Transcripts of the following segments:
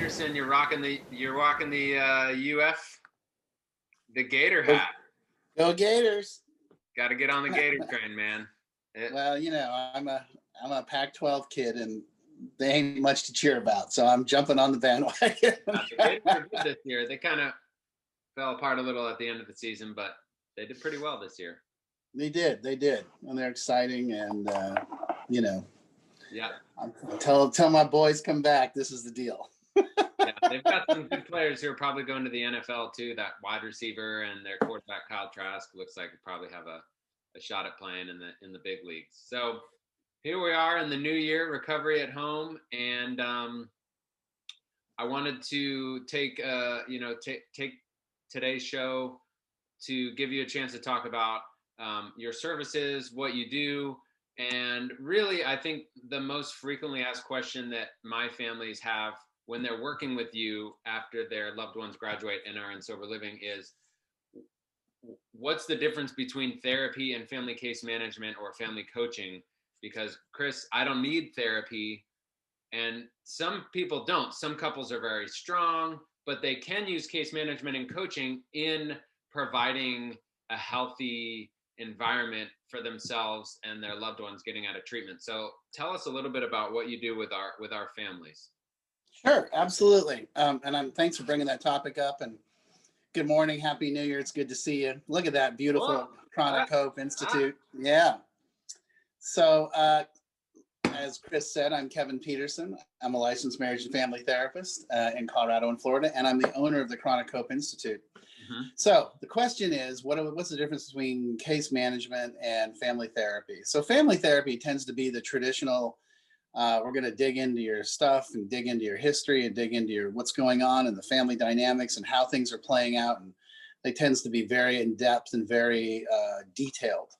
Petersen, you're rocking the the Gator hat. Go Gators! Got to get on the Gator train, man. Well, I'm a Pac-12 kid, and they ain't much to cheer about, so I'm jumping on the bandwagon. The Gators are good this year. They kind of fell apart a little at the end of the season, but they did pretty well this year. They did, and they're exciting, and Yeah. Tell my boys come back. This is the deal. Yeah, they've got some good players who are probably going to the NFL too. That wide receiver and their quarterback Kyle Trask looks like he probably have a shot at playing in the big leagues. So here we are in the new year, recovery at home, and I wanted to take today's show to give you a chance to talk about your services, what you do, and really, I think the most frequently asked question that my families have when they're working with you after their loved ones graduate and are in sober living is, what's the difference between therapy and family case management or family coaching? Because Chris, I don't need therapy, and some people don't. Some couples are very strong, but they can use case management and coaching in providing a healthy environment for themselves and their loved ones getting out of treatment. So tell us a little bit about what you do with our families. Sure, absolutely. Thanks for bringing that topic up. And good morning, happy New Year. It's good to see you. Look at that beautiful Chronic Hope Institute. Yeah. So, as Chris said, I'm Kevin Petersen. I'm a licensed marriage and family therapist in Colorado and Florida, and I'm the owner of the Chronic Hope Institute. Mm-hmm. So the question is, what's the difference between case management and family therapy? So family therapy tends to be the traditional, we're going to dig into your stuff and dig into your history and dig into what's going on and the family dynamics and how things are playing out. And they tends to be very in-depth and very detailed.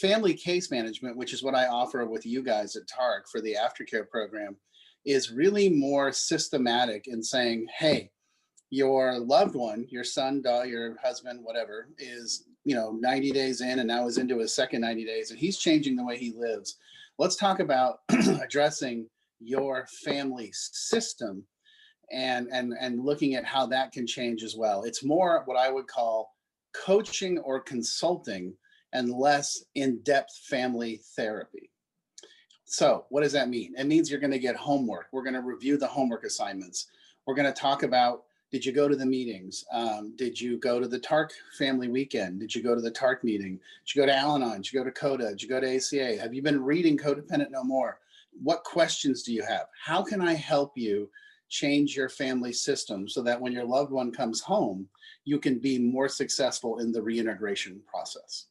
Family case management, which is what I offer with you guys at TARC for the aftercare program, is really more systematic in saying, hey, your loved one, your son, daughter, your husband, whatever, is 90 days in and now is into his second 90 days and he's changing the way he lives. Let's talk about addressing your family system and looking at how that can change as well. It's more what I would call coaching or consulting and less in-depth family therapy. So what does that mean? It means you're going to get homework. We're going to review the homework assignments. We're going to talk about, did you go to the meetings? Did you go to the TARC family weekend? Did you go to the TARC meeting? Did you go to Al-Anon? Did you go to CODA? Did you go to ACA? Have you been reading Codependent No More? What questions do you have? How can I help you change your family system so that when your loved one comes home, you can be more successful in the reintegration process?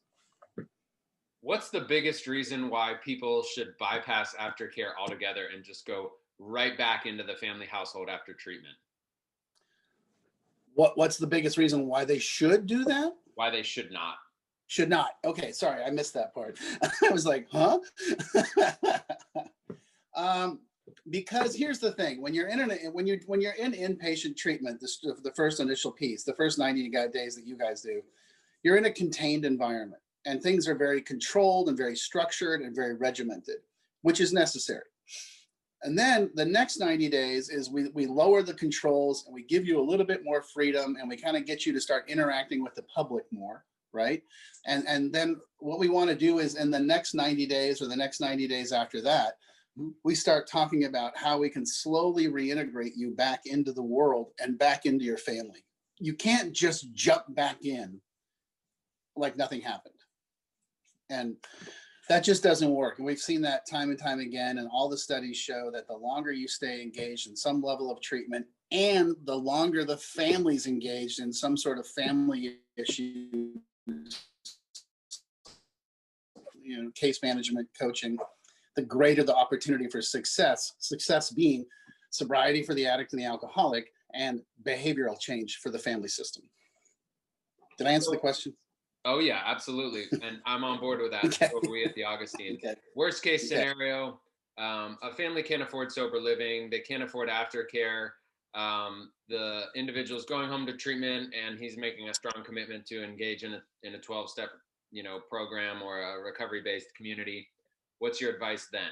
What's the biggest reason why people should bypass aftercare altogether and just go right back into the family household after treatment? What's the biggest reason why they should do that? Why they should not. Should not. Okay, sorry, I missed that part. I was like, huh? Because here's the thing: when you're in inpatient treatment, the first initial piece, the first 90 days that you guys do, you're in a contained environment, and things are very controlled and very structured and very regimented, which is necessary. And then the next 90 days is we lower the controls and we give you a little bit more freedom and we kind of get you to start interacting with the public more, right? And then what we want to do is in the next 90 days or the next 90 days after that, we start talking about how we can slowly reintegrate you back into the world and back into your family. You can't just jump back in like nothing happened. And that just doesn't work. And we've seen that time and time again. And all the studies show that the longer you stay engaged in some level of treatment and the longer the family's engaged in some sort of family issue, case management, coaching, the greater the opportunity for success being sobriety for the addict and the alcoholic and behavioral change for the family system. Did I answer the question? Oh yeah, absolutely. And I'm on board with that. Okay. So we at the Augustine. Okay. Worst case scenario, a family can't afford sober living. They can't afford aftercare. The individual's going home to treatment and he's making a strong commitment to engage in a 12-step, program or a recovery-based community. What's your advice then?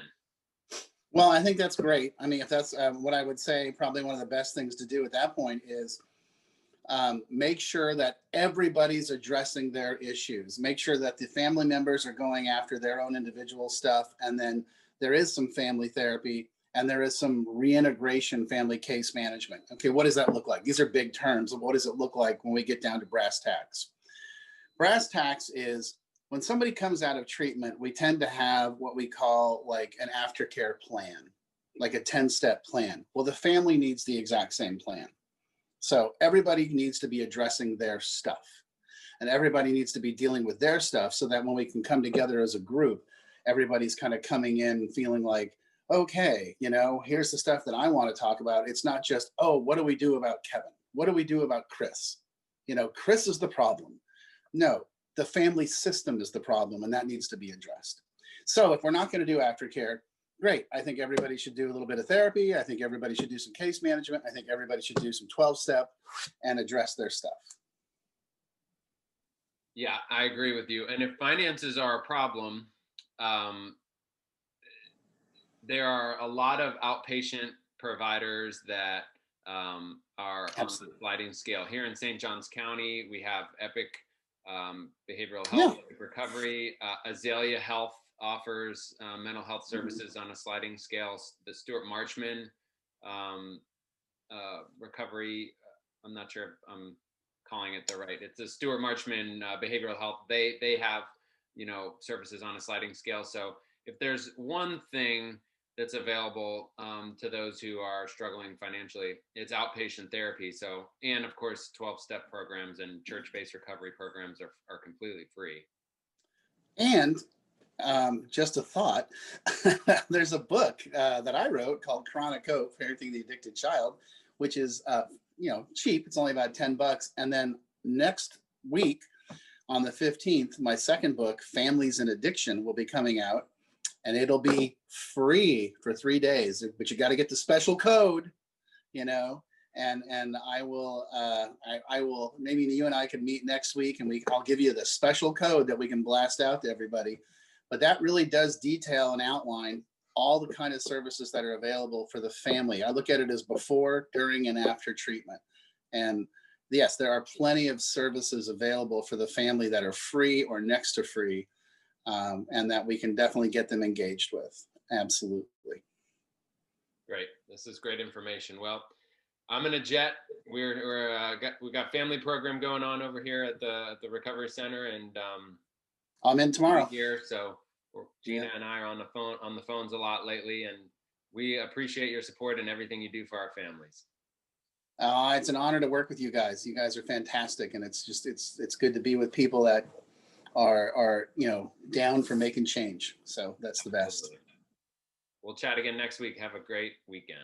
Well, I think that's great. I mean, if that's what I would say, probably one of the best things to do at that point is make sure that everybody's addressing their issues. Make sure that the family members are going after their own individual stuff. And then there is some family therapy and there is some reintegration family case management. Okay, what does that look like? These are big terms. What does it look like when we get down to brass tacks? Brass tacks is when somebody comes out of treatment, we tend to have what we call like an aftercare plan, like a 10-step plan. Well, the family needs the exact same plan. So everybody needs to be addressing their stuff and everybody needs to be dealing with their stuff so that when we can come together as a group, everybody's kind of coming in feeling like, okay, you know, here's the stuff that I want to talk about. It's not just, oh, what do we do about Kevin? What do we do about Chris? You know, Chris is the problem. No, the family system is the problem and that needs to be addressed. So if we're not going to do aftercare, great. I think everybody should do a little bit of therapy. I think everybody should do some case management. I think everybody should do some 12-step and address their stuff. Yeah, I agree with you. And if finances are a problem, there are a lot of outpatient providers that are Absolutely. on the sliding scale. Here in St. Johns County, we have Epic Behavioral Yeah. Health Recovery. Azalea Health offers mental health services on a sliding scale. The Stuart Marchman Recovery, I'm not sure if I'm calling it the right. It's the Stuart Marchman Behavioral Health. They have, you know, services on a sliding scale. So if there's one thing that's available to those who are struggling financially, it's outpatient therapy. So, and of course, 12-step programs and church-based recovery programs are completely free. And just a thought, there's a book that I wrote called Chronic Hope, Parenting the Addicted Child, which is, you know, cheap. It's only about $10. And then next week on the 15th, my second book, Families in Addiction, will be coming out. And it'll be free for 3 days, but you got to get the special code, you know. And I will maybe you and I can meet next week, and I'll give you the special code that we can blast out to everybody. But that really does detail and outline all the kind of services that are available for the family. I look at it as before, during, and after treatment. And yes, there are plenty of services available for the family that are free or next to free. And that we can definitely get them engaged with. Absolutely. Great. This is great information. Well, I'm in a jet. We got family program going on over here at the recovery center, and I'm in tomorrow here. So Gina and I are on the phones a lot lately, and we appreciate your support and everything you do for our families. It's an honor to work with you guys. You guys are fantastic, and it's good to be with people that are you know, down for making change. So that's the best. We'll chat again next week. Have a great weekend.